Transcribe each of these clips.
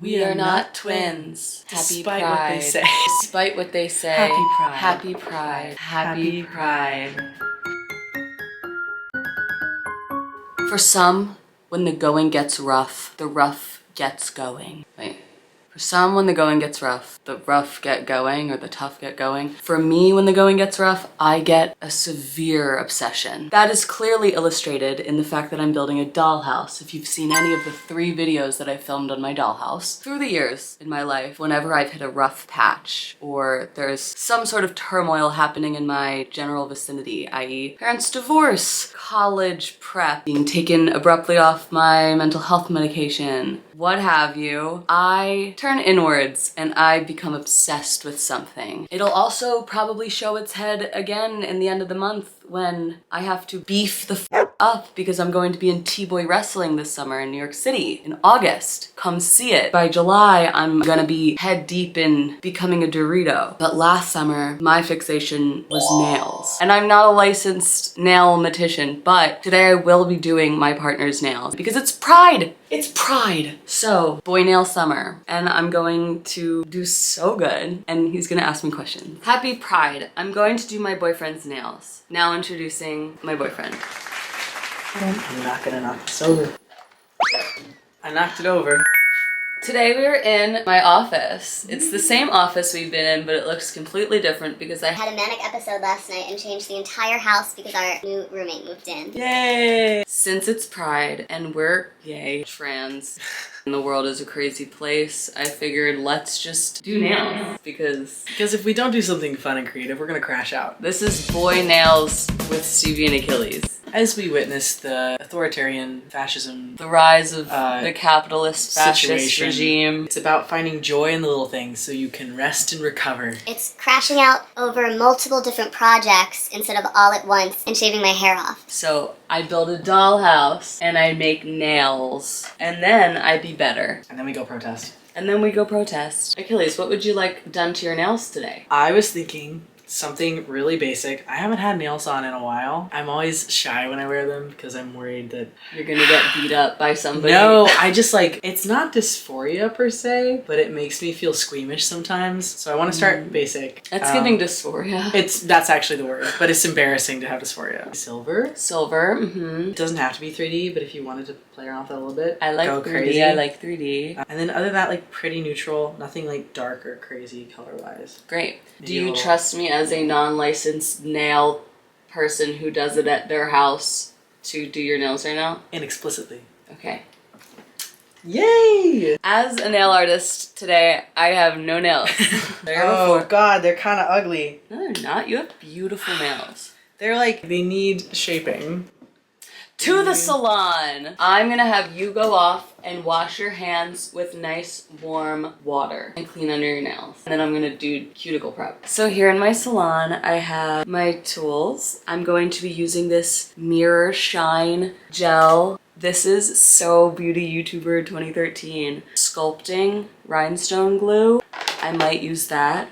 We are not twins. Happy Despite Pride. what they say. Despite what they say. Happy Pride. Happy Pride. Happy Pride. For some, when the going gets rough, the rough gets going. Wait. For some, when the going gets rough, the rough get going, or the tough get going. For me, when the going gets rough, I get a severe obsession. That is clearly illustrated in the fact that I'm building a dollhouse. If you've seen any of the 3 videos that I filmed on my dollhouse, through the years in my life, whenever I've hit a rough patch, or there's some sort of turmoil happening in my general vicinity, i.e. parents' divorce, college prep, being taken abruptly off my mental health medication, what have you, I turn inwards and I become obsessed with something. It'll also probably show its head again in the end of the month when I have to beef the up because I'm going to be in T-boy wrestling this summer in New York City in August. Come see it. By July, I'm gonna be head deep in becoming a Dorito. But last summer, my fixation was nails. And I'm not a licensed nail-matician, but today I will be doing my partner's nails because it's Pride. It's Pride. So, boy nail summer. And I'm going to do so good. And he's gonna ask me questions. Happy Pride. I'm going to do my boyfriend's nails. Now introducing my boyfriend. I'm not gonna knock this over. I knocked it over. Today we are in my office. It's the same office we've been in, but it looks completely different because I had a manic episode last night and changed the entire house because our new roommate moved in. Yay! Since it's Pride and we're yay trans and the world is a crazy place, I figured let's just do nails because if we don't do something fun and creative, we're gonna crash out. this is boy nails with Stevie and Achilles. As we witness the authoritarian fascism, The rise of the capitalist fascist situation. regime. It's about finding joy in the little things so you can rest and recover. It's crashing out over multiple different projects instead of all at once and shaving my hair off. So I build a dollhouse and I make nails and then I'd be better. And then we go protest. And then we go protest. Achilles, what would you like done to your nails today? I was thinking something really basic. I haven't had nails on in a while. I'm always shy when I wear them because I'm worried that You're gonna get beat up by somebody. No, I just like, it's not dysphoria per se, but it makes me feel squeamish sometimes. So I want to start basic. That's giving dysphoria. That's actually the word, but it's embarrassing to have dysphoria. Silver. Silver, It doesn't have to be 3D, but if you wanted to play around with that a little bit, I like go 3D, crazy. I like 3D. And then other than that, like pretty neutral, nothing like dark or crazy color-wise. Great. Do Maybe a you little- trust me as a non-licensed nail person who does it at their house to do your nails right now? Inexplicitly. Okay. Yay! As a nail artist today, I have no nails. Oh god, they're kind of ugly. No, they're not. You have beautiful nails. They're like, they need shaping. To the salon. I'm gonna have you go off and wash your hands with nice warm water and clean under your nails. And then I'm gonna do cuticle prep. So here in my salon, I have my tools. I'm going to be using this Mirror Shine gel. This is So Beauty YouTuber 2013. Sculpting rhinestone glue. I might use that.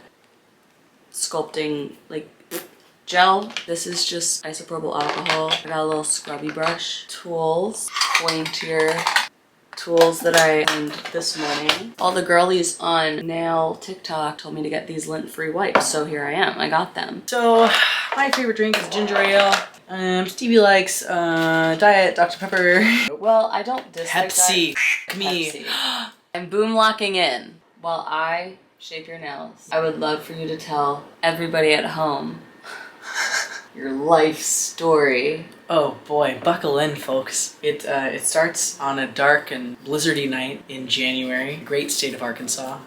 Sculpting like gel. This is just isopropyl alcohol. I got a little scrubby brush. Tools. Pointier tools that I found this morning. All the girlies on nail TikTok told me to get these lint-free wipes, so here I am. I got them. So, my favorite drink is ginger ale. Stevie likes Diet Dr. Pepper. Well, I don't dislike Pepsi. that. Me. Pepsi. I'm boom locking in while I shape your nails. I would love for you to tell everybody at home your life story. Oh boy, buckle in, folks. It starts on a dark and blizzardy night in January, great state of Arkansas.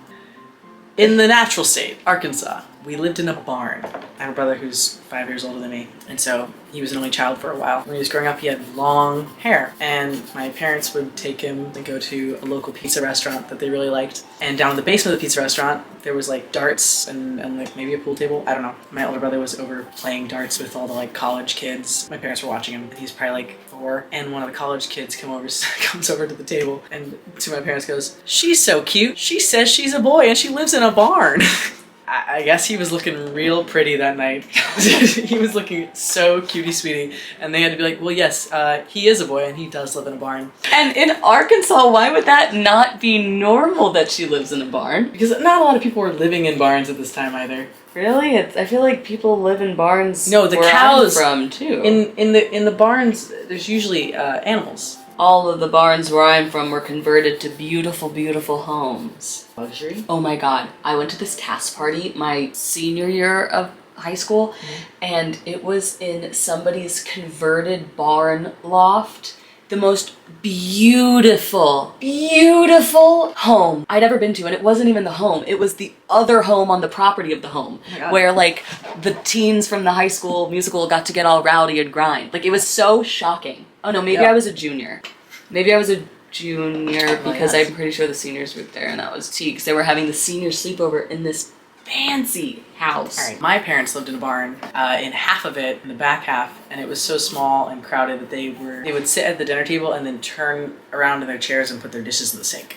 In the natural state, Arkansas, we lived in a barn. I have a brother who's 5 years older than me, and so he was an only child for a while. When he was growing up, he had long hair, and my parents would take him and go to a local pizza restaurant that they really liked. And down in the basement of the pizza restaurant, there was like darts and like maybe a pool table. I don't know. My older brother was over playing darts with all the like college kids. My parents were watching him. He's probably like 4, and one of the college kids comes over to the table and to my parents goes, "She's so cute. She says she's a boy and she lives in a barn." I guess he was looking real pretty that night. He was looking so cutie sweetie, and they had to be like, well, yes, he is a boy and he does live in a barn. And in Arkansas, why would that not be normal that she lives in a barn? Because not a lot of people were living in barns at this time either. Really? I feel like people live in barns. No, the where cows I'm from too. In the barns, there's usually animals. All of the barns where I'm from were converted to beautiful, beautiful homes. Luxury. Oh my god, I went to this task party my senior year of high school, and it was in somebody's converted barn loft. The most beautiful, beautiful home I'd ever been to, and it wasn't even the home, it was the other home on the property of the home, where like the teens from the high school musical got to get all rowdy and grind. Like, it was so shocking. Oh no, maybe I was a junior. Maybe I was a junior because I'm pretty sure the seniors moved there, and that was tea, because they were having the senior sleepover in this fancy house. All right, my parents lived in a barn, in half of it, in the back half, and it was so small and crowded that they would sit at the dinner table and then turn around in their chairs and put their dishes in the sink.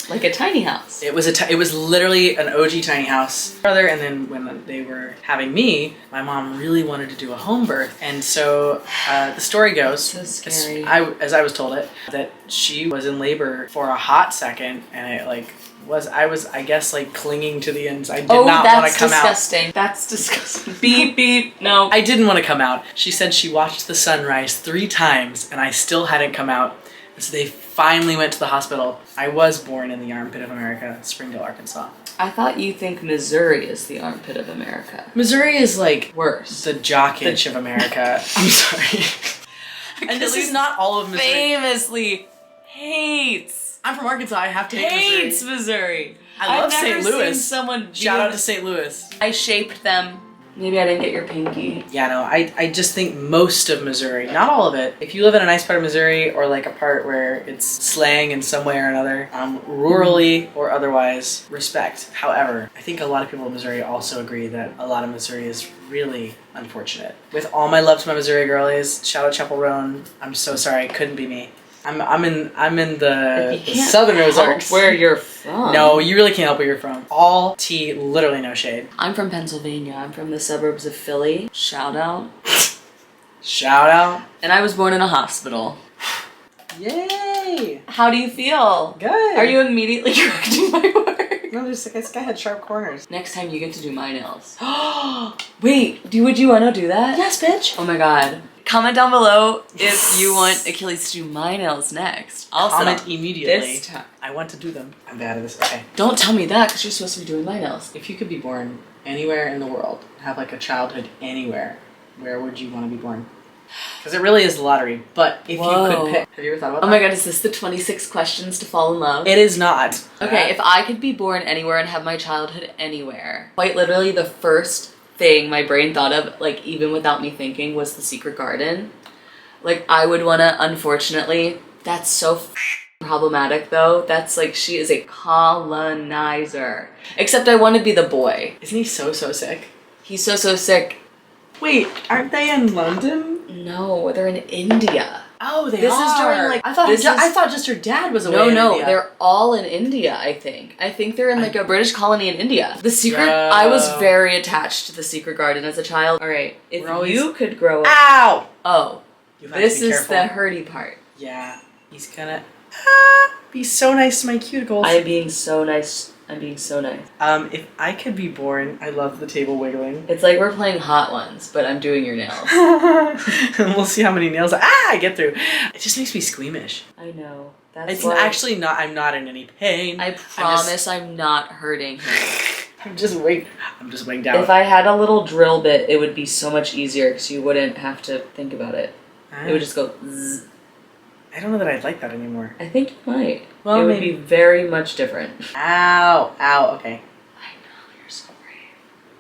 Like a tiny house. It was literally an OG tiny house. And then when they were having me, my mom really wanted to do a home birth, and so the story goes, So scary. as I was told it, that she was in labor for a hot second, and it I was I guess like clinging to the ends. I did not want to come disgusting. That's disgusting. Beep beep. No. I didn't want to come out. She said she watched the sunrise 3 times and I still hadn't come out. And so they finally went to the hospital. I was born in the armpit of America, Springdale, Arkansas. I thought you think Missouri is the armpit of America. Missouri is like Worse. the jock itch of America. I'm sorry. And this is not all of Missouri. Famously hates. I'm from Arkansas. I have to hate Hates Missouri. Missouri. I love I've never St. Louis. seen someone Shout out to St. Louis. I shaped them. Maybe I didn't get your pinky. Yeah, no, I just think most of Missouri, not all of it. If you live in a nice part of Missouri, or like a part where it's slang in some way or another, rurally or otherwise, respect. However, I think a lot of people in Missouri also agree that a lot of Missouri is really unfortunate. With all my love to my Missouri girlies, shout out Chapel Roan. I'm so sorry, it couldn't be me. I'm in the southern Ozarks. Where you're from. No, you really can't help where you're from. All tea, literally no shade. I'm from Pennsylvania. I'm from the suburbs of Philly. Shout out. Shout out. And I was born in a hospital. Yay! How do you feel? Good. Are you immediately correcting my work? No, this guy had sharp corners. Next time you get to do my nails. Wait, would you want to do that? Yes, bitch. Oh my god. Comment down below if you want Achilles to do my nails next. Also, comment immediately. This time. I want to do them. I'm bad at this. Okay. Don't tell me that, because you're supposed to be doing my nails. If you could be born anywhere in the world, have like a childhood anywhere, where would you want to be born? Because it really is the lottery. But if you could pick, have you ever thought about that? Oh my god, is this the 26 questions to fall in love? It is not. Okay, if I could be born anywhere and have my childhood anywhere, quite literally the first thing my brain thought of, like even without me thinking, was the secret garden. Like, I would want to, unfortunately, that's so problematic though. That's like, she is a colonizer. Except I want to be the boy. Isn't he so sick? He's so sick. Wait, aren't they in London? No, they're in India. Oh, This is during, like, I thought just her dad was away in No, India. they're all in India, I think. I think they're in like a British colony in India. The secret, Yo. I was very attached to the secret garden as a child. All right, if you could grow up. Ow! Oh, You have to this be is careful. the hurty part. Yeah, he's gonna be so nice to my cuticles. I'm being so nice. I'm being so nice. If I could be born, I love the table wiggling. It's like we're playing Hot Ones, but I'm doing your nails. We'll see how many nails I get through. It just makes me squeamish. I know. That's It's why actually not. I'm not in any pain. I promise I'm not hurting him. I'm just waiting down. If I had a little drill bit, it would be so much easier because you wouldn't have to think about it. It would just go zzz. I don't know that I'd like that anymore. I think you might. Well, it would maybe. be very much different. Ow! Ow! Okay. I know, you're so brave.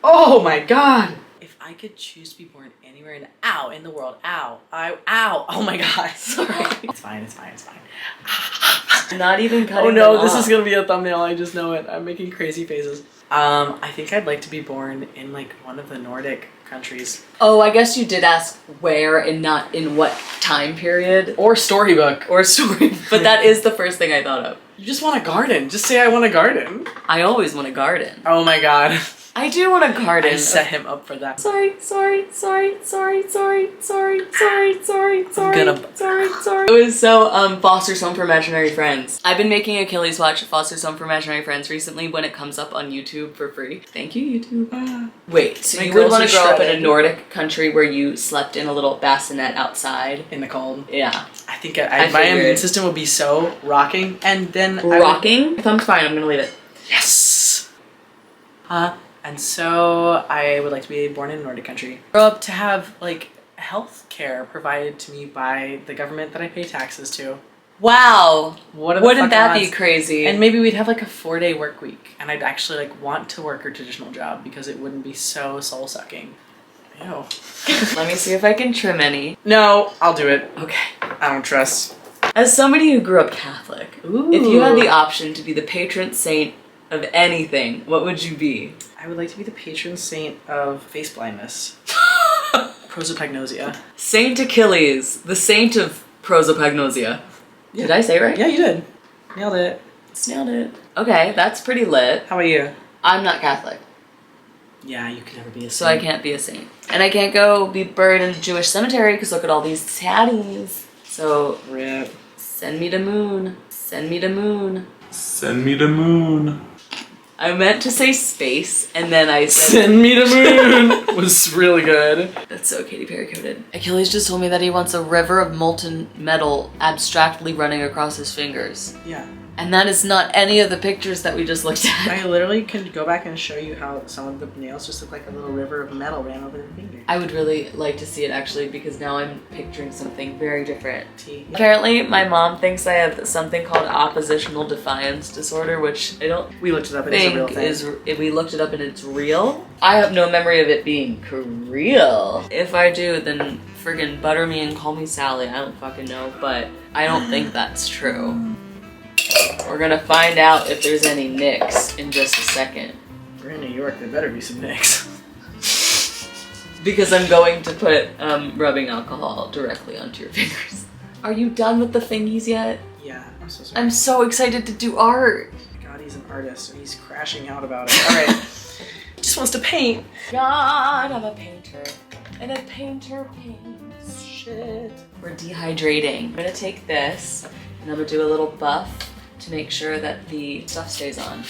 Oh my god! If I could choose to be born anywhere in the world, ow! Oh my god! Sorry. It's fine. Not even cutting Oh no, them this off. is gonna be a thumbnail. I just know it. I'm making crazy faces. I think I'd like to be born in like one of the Nordic countries. Oh, I guess you did ask where and not in what time period. Or storybook. Or story. But that is the first thing I thought of. You just want a garden. Just say I want a garden. I always want a garden. Oh my god. I do want a garden. I set him up for that. Sorry. It was so Foster's Home for Imaginary Friends. I've been making Achilles watch Foster's Home for Imaginary Friends recently when it comes up on YouTube for free. Thank you, YouTube. Wait, so you would want to grow up in a Nordic country where you slept in a little bassinet outside? In the cold. Yeah. I think my immune system would be so rocking, and then Rocking? I'm fine, I'm gonna leave it. Yes! And so I would like to be born in a Nordic country. Grow up to have, like, health care provided to me by the government that I pay taxes to. Wow! Wouldn't that be crazy? And maybe we'd have like a 4-day work week, and I'd actually like want to work a traditional job because it wouldn't be so soul-sucking. Ew. Let me see if I can trim any. No, I'll do it. Okay. I don't trust. As somebody who grew up Catholic, Ooh. if you had the option to be the patron saint of anything, what would you be? I would like to be the patron saint of face blindness. Prosopagnosia. Saint Achilles, the saint of prosopagnosia. Yeah. Did I say it right? Yeah, you did. Nailed it. Nailed it. Okay, that's pretty lit. How about you? I'm not Catholic, Yeah, you can never be a saint. so I can't be a saint. And I can't go be buried in a Jewish cemetery because look at all these tatties. So, Rip. send me to moon. Send me to moon. Send me to moon. I meant to say space, and then I said... Send me to moon was really good. That's so Katy Perry coded. Achilles just told me that he wants a river of molten metal abstractly running across his fingers. Yeah. And that is not any of the pictures that we just looked at. I literally can go back and show you how some of the nails just look like a little river of metal ran over their finger. I would really like to see it actually because now I'm picturing something very different. T. Apparently my mom thinks I have something called oppositional defiance disorder, which I don't We looked it up and it's a real think thing. is, if we looked it up and it's real. I have no memory of it being real. If I do, then friggin' butter me and call me Sally. I don't fucking know, but I don't think that's true. We're gonna find out if there's any nicks in just a second. We're in New York, there better be some nicks. Because I'm going to put rubbing alcohol directly onto your fingers. Are you done with the fingies yet? Yeah, I'm so sorry. I'm so excited to do art. God, he's an artist and he's crashing out about it. Alright. Just wants to paint. God, I'm a painter. And a painter paints. Shit. We're dehydrating. I'm gonna take this and I'm gonna do a little buff to make sure that the stuff stays on.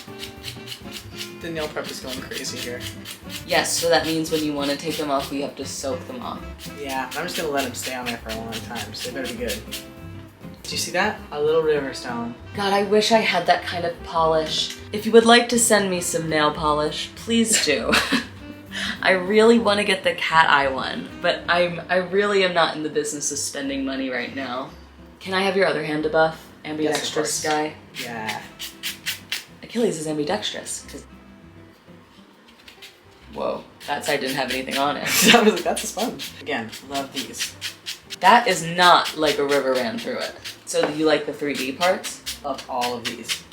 The nail prep is going crazy here. Yes, so that means when you want to take them off, we have to soak them off. Yeah, I'm just gonna let them stay on there for a long time, so they better be good. Did you see that? A little river stone. God, I wish I had that kind of polish. If you would like to send me some nail polish, please do. I really want to get the cat eye one, but I really am not in the business of spending money right now. Can I have your other hand to buff? Ambidextrous guy? Yeah. Achilles is ambidextrous. Whoa, that side didn't have anything on it. I was like, that's a sponge. Again, love these. That is not like a river ran through it. So you like the 3D parts? Love all of these.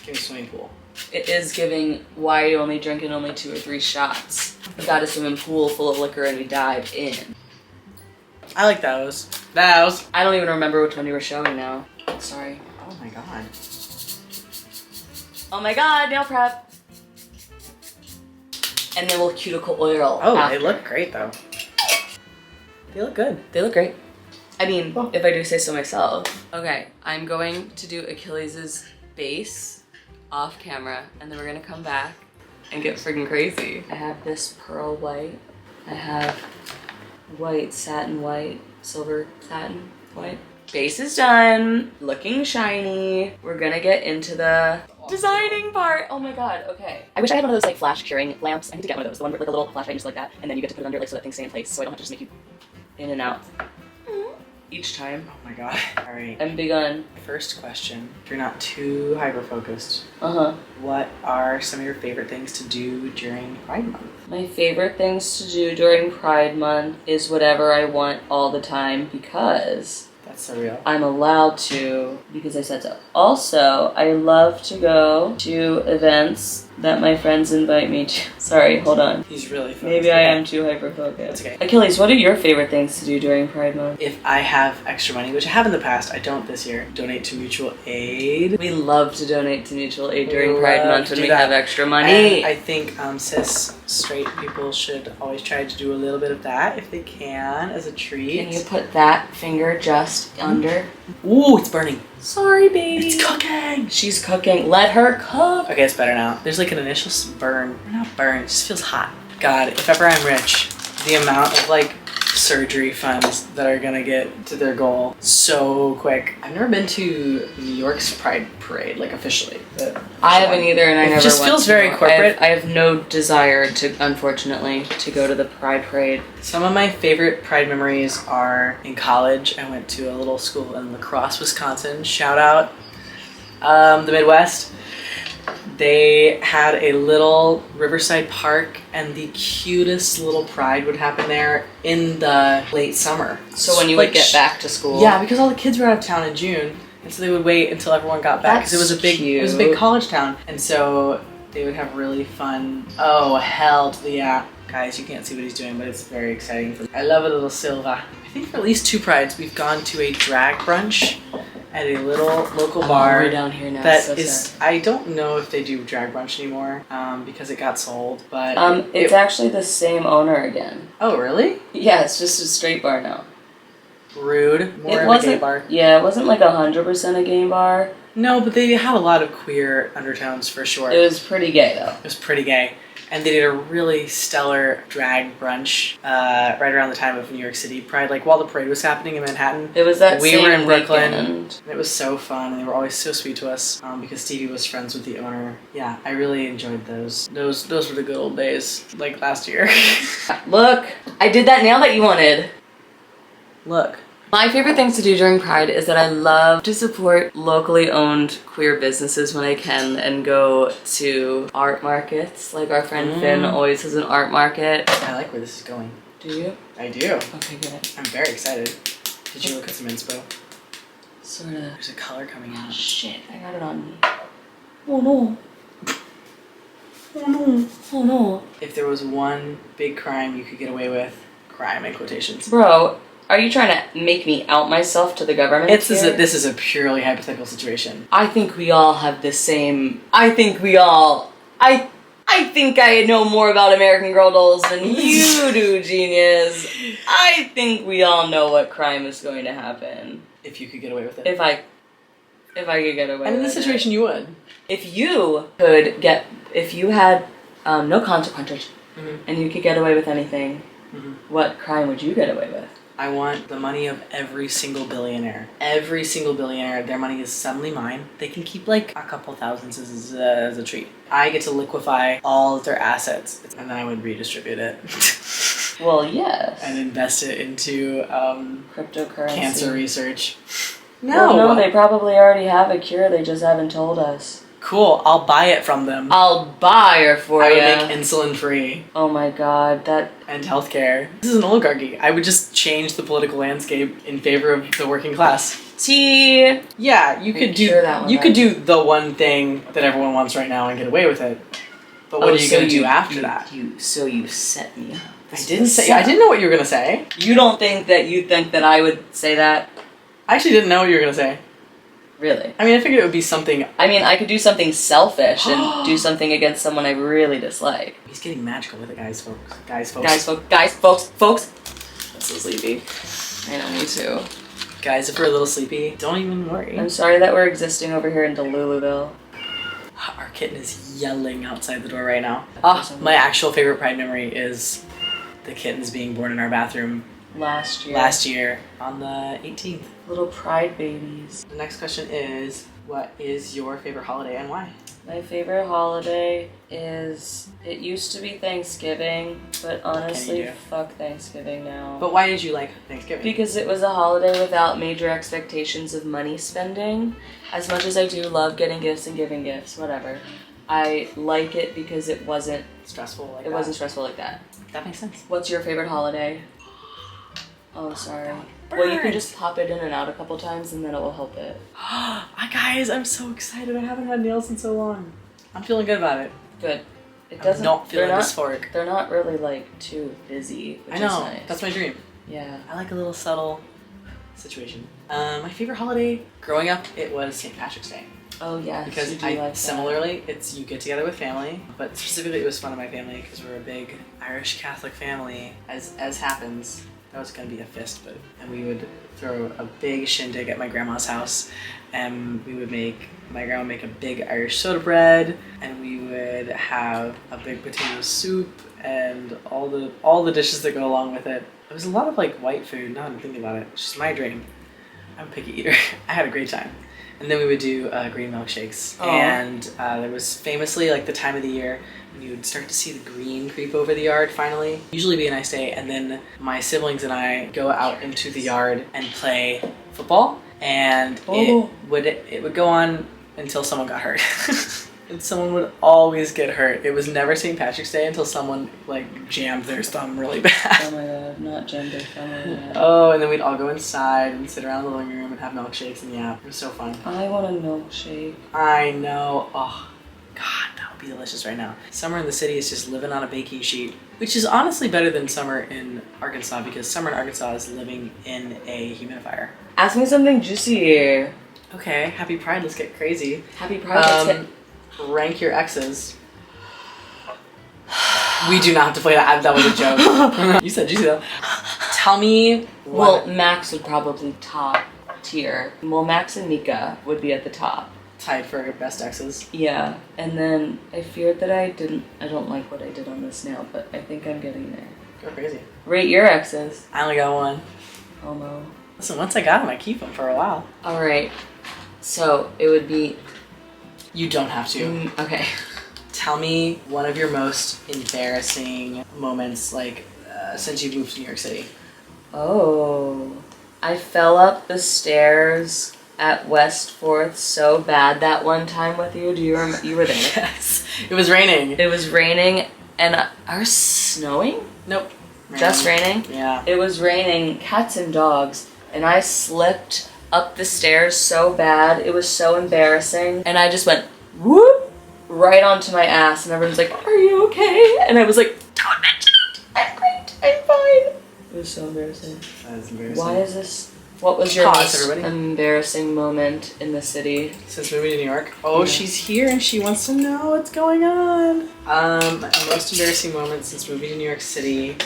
Give me swimming pool. It is giving, why are you only drinking only 2 or 3 shots? We got a swimming pool full of liquor and we dived in. I like those. Those. I don't even remember which one you were showing now. Sorry. Oh my god. Oh my god, nail prep! And then we'll cuticle oil. Oh, after. they look great though. They look good. They look great. I mean, Oh. if I do say so myself. Okay, I'm going to do Achilles' base off camera, and then we're gonna come back and get friggin' crazy. I have this pearl white. I have white, satin white, silver satin white. Base is done, looking shiny. We're gonna get into the designing part. Oh my god, okay. I wish I had one of those like flash curing lamps. I need to get one of those. The one with like a little flashlight just like that, and then you get to put it under like so that things stay in place, so I don't have to just make you in and out each time. Oh my god. Alright. I'm begun. First question. If you're not too hyper-focused, Uh-huh. what are some of your favorite things to do during Pride Month? My favorite things to do during Pride Month is whatever I want all the time because That's surreal. I'm allowed to because I said so. Also, I love to go to events that my friends invite me to. Sorry, hold on. He's really focused. Maybe I am too hyper-focused. That's okay. Achilles, what are your favorite things to do during Pride Month? If I have extra money, which I have in the past, I don't this year, donate to mutual aid. We love to donate to mutual aid during We Pride love Month to when do we that. have extra money. And I think cis straight people should always try to do a little bit of that if they can as a treat. Can you put that finger just under? Ooh, it's burning. Sorry, baby. It's cooking. She's cooking. Let her cook. Okay, it's better now. There's like an initial burn. Not burn, it just feels hot. God, if ever I'm rich, the amount of like surgery funds that are gonna get to their goal so quick. I've never been to New York's Pride Parade, like officially. I haven't either, and I never It just went feels to very one. corporate. I have no desire to, unfortunately, to go to the Pride Parade. Some of my favorite Pride memories are in college. I went to a little school in La Crosse, Wisconsin. Shout out the Midwest. They had a little riverside park, and the cutest little pride would happen there in the late summer. So when you would get back to school. Yeah, because all the kids were out of town in June, and so they would wait until everyone got back because it was a big, cute. it was a big college town, and so they would have really fun. Oh hell to the yeah, guys! You can't see what he's doing, but it's very exciting. I love a little Silva. I think for at least 2 prides, we've gone to a drag brunch at a little local bar. We're down here now. That so is, sad. I don't know if they do drag brunch anymore because it got sold. But It's actually the same owner again. oh really? Yeah, it's just a straight bar now. Rude. More It of a gay wasn't. bar. Yeah, it wasn't like 100% a gay bar. No, but they had a lot of queer undertones for sure. It was pretty gay though. It was pretty gay. And they did a really stellar drag brunch right around the time of New York City Pride, like while the parade was happening in Manhattan. It was that We same were in Brooklyn. weekend. And it was so fun, and they were always so sweet to us because Stevie was friends with the owner. Yeah, I really enjoyed those. Those were the good old days, like last year. Look, I did that nail that you wanted. Look. My favorite things to do during Pride is that I love to support locally owned queer businesses when I can and go to art markets. Like our friend Finn always has an art market. I like where this is going. Do you? I do. Okay, good. I'm very excited. Did you look at some inspo? Sorta. There's a color coming out. Shit, I got it on me. Oh no. Oh no. Oh no. If there was one big crime you could get away with, crime in quotations. Bro, are you trying to make me out myself to the government? This here? is a purely hypothetical situation. I think we all have the same. I think I know more about American Girl dolls than you do, genius. I think we all know what crime is going to happen. If you could get away with it. If I could get away with it. And in this situation you would. If you had no consequences and you could get away with anything, what crime would you get away with? I want the money of every single billionaire. Every single billionaire, their money is suddenly mine. They can keep like a couple thousands as a treat. I get to liquefy all of their assets, and then I would redistribute it. Well, yes. And invest it into Cryptocurrency. cancer research. Well, no, they probably already have a cure, they just haven't told us. Cool, I'll buy it from them. I'll buy her for I you. would make insulin free. Oh my god, that... And healthcare. This is an oligarchy. I would just change the political landscape in favor of the working class. Tea. Yeah, you could do cure that one, you right? could do the one thing that everyone wants right now and get away with it. But what are you gonna do after that? So you set me up. I didn't know what you were gonna say. You don't think that I would say that? I actually didn't know what you were gonna say. Really? I mean, I figured it would be something. I mean, I could do something selfish and do something against someone I really dislike. He's getting magical with it, guys, folks. Guys, Folks. That's so sleepy. I know, me too. Guys, if we're a little sleepy, don't even worry. I'm sorry that we're existing over here in Deluluville. Our kitten is yelling outside the door right now. Awesome. My actual favorite Pride memory is the kittens being born in our bathroom Last year on the 18th. Little pride babies. The next question is, what is your favorite holiday and why? My favorite holiday is... It used to be Thanksgiving, but honestly, do? fuck Thanksgiving now. But why did you like Thanksgiving? Because it was a holiday without major expectations of money spending. As much as I do love getting gifts and giving gifts, whatever. I like it because it wasn't stressful like it that. wasn't stressful like that. That makes sense. What's your favorite holiday? Oh, sorry. Well, you can just pop it in and out a couple times and then it will help it. Guys, I'm so excited. I haven't had nails in so long. I'm feeling good about it. Good. It I'm doesn't. not feeling they're not, dysphoric. They're not really like too busy, which I know. is nice. That's my dream. Yeah. I like a little subtle situation. My favorite holiday growing up, it was St. Patrick's Day. Oh yeah. Because you do like that. similarly, it's you get together with family, but specifically it was fun in my family because we're a big Irish Catholic family. As happens, that was gonna be a fist, and we would throw a big shindig at my grandma's house, and we would my grandma would make a big Irish soda bread, and we would have a big potato soup and all the dishes that go along with it. It was a lot of like white food. Now I'm thinking about it. It's just my dream. I'm a picky eater. I had a great time. And then we would do green milkshakes. Aww. And there was famously like the time of the year when you would start to see the green creep over the yard finally. Usually be a nice day, and then my siblings and I go out into the yard and play football, and it would go on until someone got hurt. And someone would always get hurt. It was never St. Patrick's Day until someone like jammed their thumb really bad. Oh my god, not jammed their thumb. Oh, and then we'd all go inside and sit around the living room and have milkshakes, and yeah, it was so fun. I want a milkshake. I know. Oh, God, that would be delicious right now. Summer in the city is just living on a baking sheet, which is honestly better than summer in Arkansas because summer in Arkansas is living in a humidifier. Ask me something juicy. Okay, happy Pride. Let's get crazy. Happy Pride. Let's get... Rank your exes. We do not have to play that. That was a joke. You said juicy though. Tell me what. Well, Max would probably top tier. Well, Max and Mika would be at the top. Tied for best exes. Yeah, and then I feared that I don't like what I did on this nail, but I think I'm getting there. Go crazy. Rate your exes. I only got one. Oh no. Listen, once I got them, I keep them for a while. Alright, so it would be... You don't have to. Okay. Tell me one of your most embarrassing moments, like, since you moved to New York City. Oh. I fell up the stairs at West 4th so bad that one time with you. Do you remember? You were there. Yes. It was raining. It was raining, and I was snowing? Nope. Just raining? Yeah. It was raining, cats and dogs, and I slipped up the stairs so bad. It was so embarrassing. And I just went, whoop, right onto my ass. And everyone's like, are you okay? And I was like, don't mention it. I'm great. I'm fine. It was so embarrassing. That is embarrassing. Why is this? What was your most embarrassing moment in the city? Since moving to New York? Oh, yeah. She's here and she wants to know what's going on. My most embarrassing moment since moving to New York City.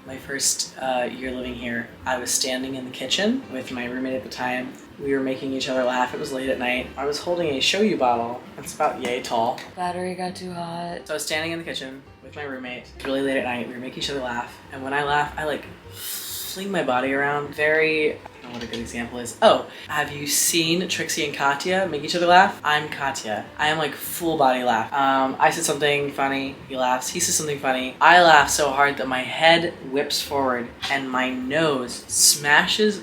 My first year living here, I was standing in the kitchen with my roommate at the time. We were making each other laugh. It was late at night. I was holding a shoyu bottle. It's about yay tall. Battery got too hot. So I was standing in the kitchen with my roommate. It was really late at night. We were making each other laugh. And when I laugh, I like fling my body around. Very, I don't know what a good example is. Oh, have you seen Trixie and Katya make each other laugh? I'm Katya. I am like full body laugh. I said something funny, he laughs. He says something funny. I laugh so hard that my head whips forward and my nose smashes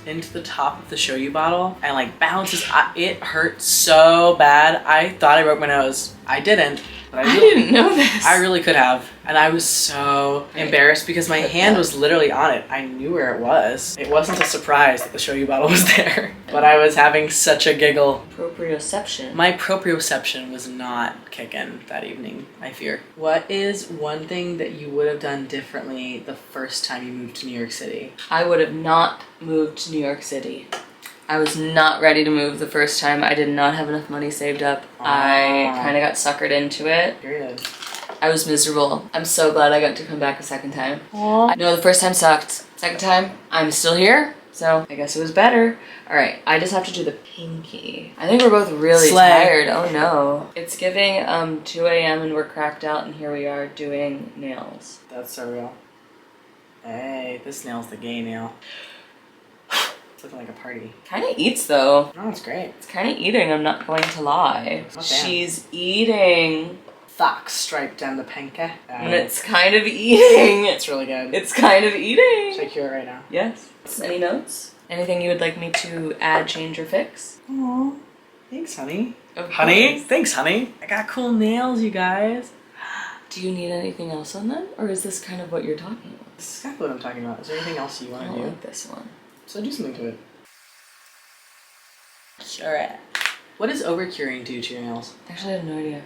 into the top of the shoyu bottle and like bounces. It hurt so bad. I thought I broke my nose. I didn't. But I didn't know this. I really could have. And I was so embarrassed because my hand was literally on it. I knew where it was. It wasn't a surprise that the shoyu bottle was there. But I was having such a giggle. Proprioception. My proprioception was not kicking that evening, I fear. What is one thing that you would have done differently the first time you moved to New York City? I would have not moved to New York City. I was not ready to move the first time. I did not have enough money saved up. I kind of got suckered into it. Period. I was miserable. I'm so glad I got to come back a second time. Aww. No, the first time sucked. Second time, I'm still here. So I guess it was better. All right, I just have to do the pinky. I think we're both really tired. Oh no. It's giving 2 a.m. and we're cracked out and here we are doing nails. That's so real. Hey, this nail's the gay nail. Looking like a party. Kind of eats though. No, it's great. It's kind of eating, I'm not going to lie. Oh, she's eating. Fox stripe down the pinky. And it's kind of eating. It's really good. It's kind of eating. Should I cue it right now? Yes. Any notes? Anything you would like me to add, change, or fix? Aw, thanks, honey. Of Honey? course. Thanks, honey. I got cool nails, you guys. Do you need anything else on them? Or is this kind of what you're talking about? This is exactly what I'm talking about. Is there anything else you I want to don't do? like this one. So do something to it. Alright. What does overcuring do to your nails? Actually, I have no idea.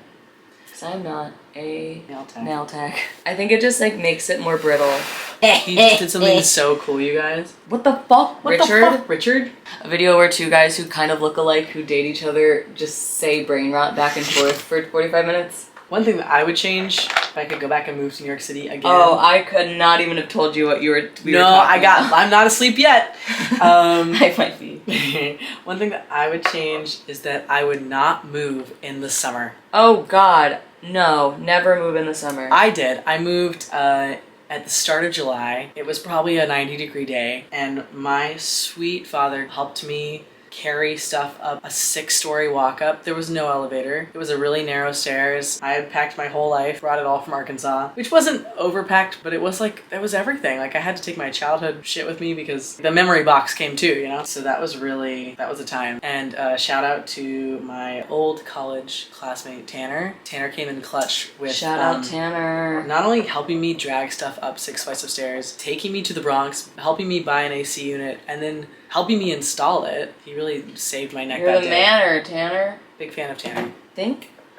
Because I'm not a Nail tech. I think it just like makes it more brittle. He just did something so cool, you guys. What the fuck? What the fuck, Richard? A video where two guys who kind of look alike who date each other just say brain rot back and forth for 45 minutes. One thing that I would change if I could go back and move to New York City again. Oh, I could not even have told you what we were talking I'm not asleep yet. I might be. One thing that I would change is that I would not move in the summer. Oh God, no, never move in the summer. I did. I moved at the start of July. It was probably a 90-degree day, and my sweet father helped me carry stuff up a 6-story walk up. There was no elevator. It was a really narrow stairs. I had packed my whole life, brought it all from Arkansas, which wasn't overpacked, but it was like, that was everything. Like I had to take my childhood shit with me because the memory box came too, you know? So that was a time. And shout out to my old college classmate, Tanner. Tanner came in clutch with Shout out Tanner. not only helping me drag stuff up 6 flights of stairs, taking me to the Bronx, helping me buy an AC unit, and then helping me install it. He really saved my neck You're that the day. manner, Tanner. Big fan of Tanner.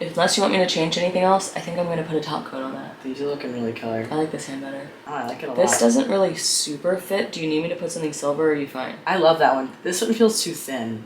Unless you want me to change anything else, I think I'm going to put a top coat on that. These are looking really killer. I like this hand better. Oh, I like it a lot. This doesn't really super fit. Do you need me to put something silver or are you fine? I love that one. This one feels too thin.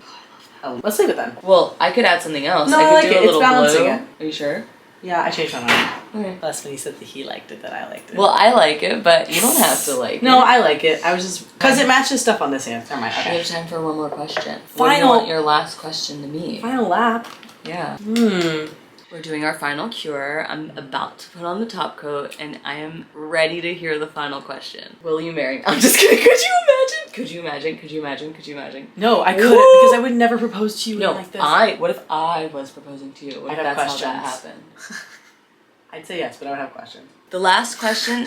Oh, let's leave it then. Well, I could add something else. No, I could I like do it. a It's little balancing blue. it. Are you sure? Yeah, I changed my mind. Okay. Plus when he said that he liked it, that I liked it. Well, I like it, but you don't have to like it. No, I like it. I was just... Because it matches stuff on this hand. Never mind. We Okay. have time for one more question. What do Final- you want your last question to me? Final lap. Yeah. Hmm. We're doing our final cure. I'm about to put on the top coat and I am ready to hear the final question. Will you marry me? I'm just kidding. Could you imagine? Could you imagine? Could you imagine? Could you imagine? No, I couldn't because I would never propose to you No, like this. what if I was proposing to you? What I'd if have that's how that questions. happened? I'd say yes, but I would have questions. The last question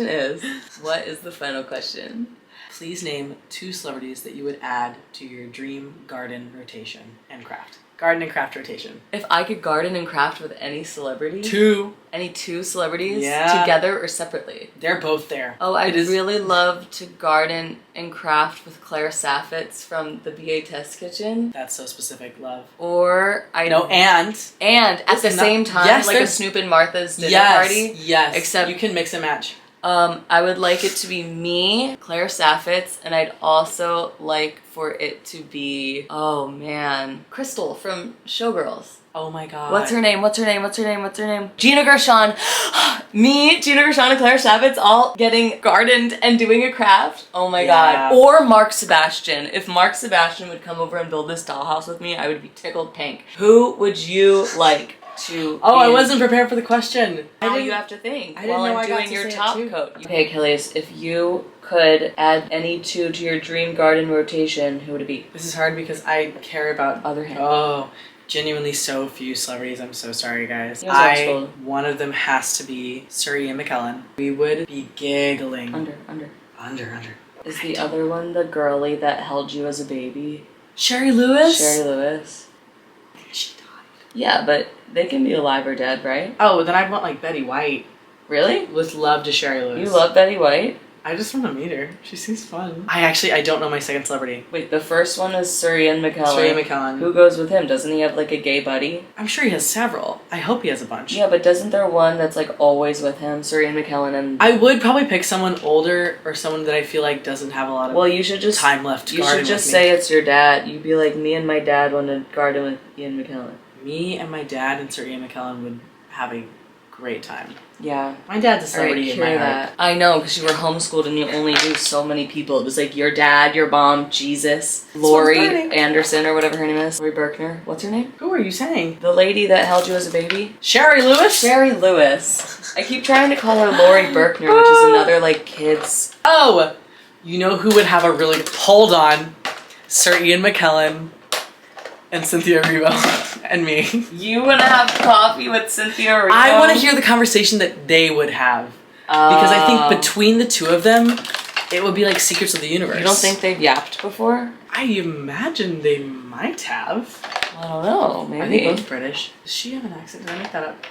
is, what is the final question? Please name 2 celebrities that you would add to your dream garden rotation and craft. Garden and craft rotation. If I could garden and craft with any celebrity? 2. Any 2 celebrities? Yeah. Together or separately? They're both there. Oh, I'd really love to garden and craft with Claire Saffitz from the BA Test Kitchen. That's so specific, love. Or I and at the same time, yes, like a there's- Snoop and Martha's dinner yes, party. Yes. Except you can mix and match. I would like it to be me, Claire Saffitz, and I'd also like for it to be, oh man, Crystal from Showgirls. Oh my god. What's her name? Gina Gershon. Me, Gina Gershon, and Claire Saffitz all getting gardened and doing a craft. Oh my Yeah. god. Or Mark Sebastian. If Mark Sebastian would come over and build this dollhouse with me, I would be tickled pink. Who would you like to Oh, be I in- wasn't prepared for the question. Now you have to think I didn't while know I'm I got doing to your say it top too. coat. Okay, Achilles, if you could add any 2 to your dream garden rotation, who would it be? This is hard because I care about Other hand. Oh, genuinely so few celebrities. I'm so sorry, guys. He was old school. One of them has to be Sir Ian McKellen. We would be giggling. Under. Under. Is the other one the girly that held you as a baby? Sherry Lewis? Sherry Lewis. She died. Yeah, but they can be alive or dead, right? Oh, then I'd want like Betty White. Really? With love to Sherry Lewis. You love Betty White? I just want to meet her. She seems fun. I don't know my second celebrity. Wait, the first one is Sir Ian McKellen. Sir Ian McKellen. Who goes with him? Doesn't he have like a gay buddy? I'm sure he has several. I hope he has a bunch. Yeah, but doesn't there one that's like always with him? Sir Ian McKellen and... I would probably pick someone older or someone that I feel like doesn't have a lot of Well, you should just... time left to You garden should just with me. say it's your dad. You'd be like, me and my dad want to garden with Ian McKellen. Me and my dad and Sir Ian McKellen would have a great time. Yeah. My dad's a Alright, celebrity in hear my heart. that. I know, because you were homeschooled and you only knew so many people. It was like your dad, your mom, Jesus, Lori burning. Anderson or whatever her name is. Lori Berkner. What's her name? Who are you saying? The lady that held you as a baby? Sherry Lewis? Sherry Lewis. I keep trying to call her Lori Berkner, which is another like kids. Oh! You know who would have a really... Hold on. Sir Ian McKellen and Cynthia Erivo and me. You want to have coffee with Cynthia Erivo? I want to hear the conversation that they would have. Because I think between the two of them, it would be like Secrets of the Universe. You don't think they've yapped before? I imagine they might have. I don't know. I think Maybe. both British. Does she have an accent? Did I make that up?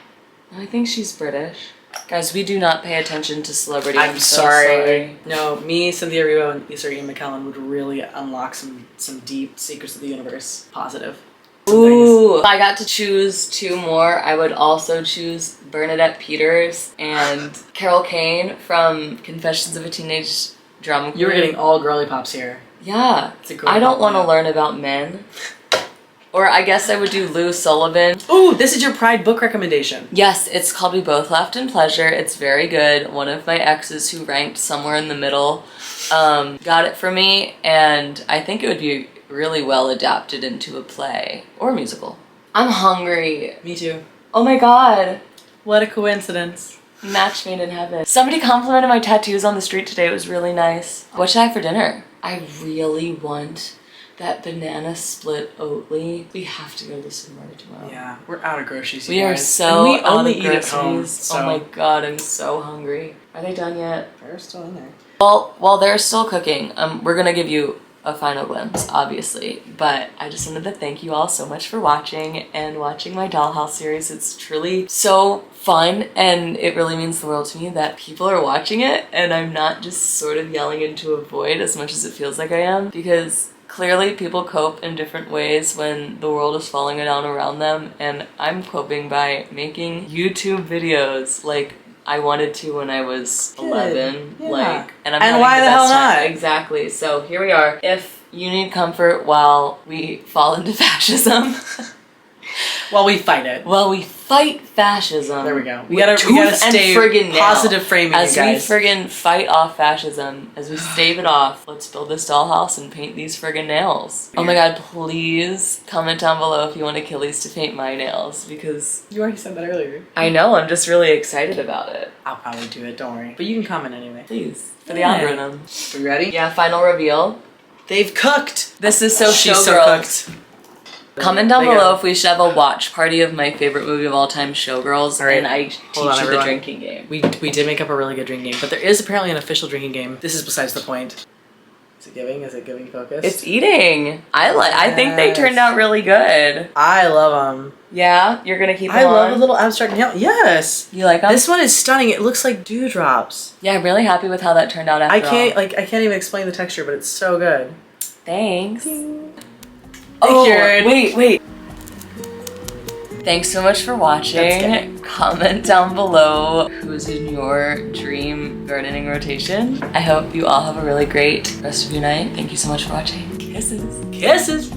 I think she's British. Guys, we do not pay attention to celebrity. I'm so sorry. No, me, Cynthia Erivo, and Sir Ian McKellen would really unlock some deep secrets of the universe. Positive. Ooh, if I got to choose 2 more, I would also choose Bernadette Peters and Carol Kane from Confessions of a Teenage Drama Queen. You were getting all girly pops here. Yeah. It's a girly I don't pop want to lineup. learn about men. Or I guess I would do Lou Sullivan. Ooh, this is your Pride book recommendation. Yes, it's called We Both Laughed in Pleasure. It's very good. One of my exes who ranked somewhere in the middle got it for me, and I think it would be really well adapted into a play or musical. I'm hungry. Me too. Oh my god. What a coincidence. Match made in heaven. Somebody complimented my tattoos on the street today. It was really nice. What should I have for dinner? I really want that banana split Oatly. We have to go to the supermarket tomorrow. Yeah, we're out of groceries. We are guys. so and we out only of eat groceries. at home. So. Oh my god, I'm so hungry. Are they done yet? They're still in there. Well, while they're still cooking, we're gonna give you a final glimpse, obviously, but I just wanted to thank you all so much for watching and watching my Dollhouse series. It's truly so fun, and it really means the world to me that people are watching it and I'm not just sort of yelling into a void as much as it feels like I am, because clearly people cope in different ways when the world is falling down around them, and I'm coping by making YouTube videos like I wanted to when I was 11, Yeah. and I'm And having why the hell best time. not? Exactly. So here we are. If you need comfort while we fall into fascism, While we fight it. while we fight fascism, There we go. We with gotta tooth and stay friggin' nail. positive framing, as you guys. we friggin' fight off fascism, as we stave it off. Let's build this dollhouse and paint these friggin' nails. Oh my god! Please comment down below if you want Achilles to paint my nails, because You already said that earlier. I know I'm just really excited about it. I'll probably do it, don't worry. But you can comment anyway. Please, for the Yeah. algorithm. Are you ready? Yeah. Final reveal. They've cooked! This is so She's so showgirls. cooked. Comment down They go. below if we should have a watch party of my favorite movie of all time, Showgirls, All right, and I hold on, teach you the everyone. drinking game. We did make up a really good drinking game, but there is apparently an official drinking game. This is besides the point. Is it giving? Is it giving focus? It's eating. I think they turned out really good. I love them. Yeah, you're gonna keep them I on? love a little abstract nail. Yes. You like them? This one is stunning. It looks like dewdrops. Yeah, I'm really happy with how that turned out after I can't all. I can't even explain the texture, but it's so good. Thanks. Oh, wait. Thanks so much for watching. Comment down below who's in your dream gardening rotation. I hope you all have a really great rest of your night. Thank you so much for watching. Kisses. Kisses.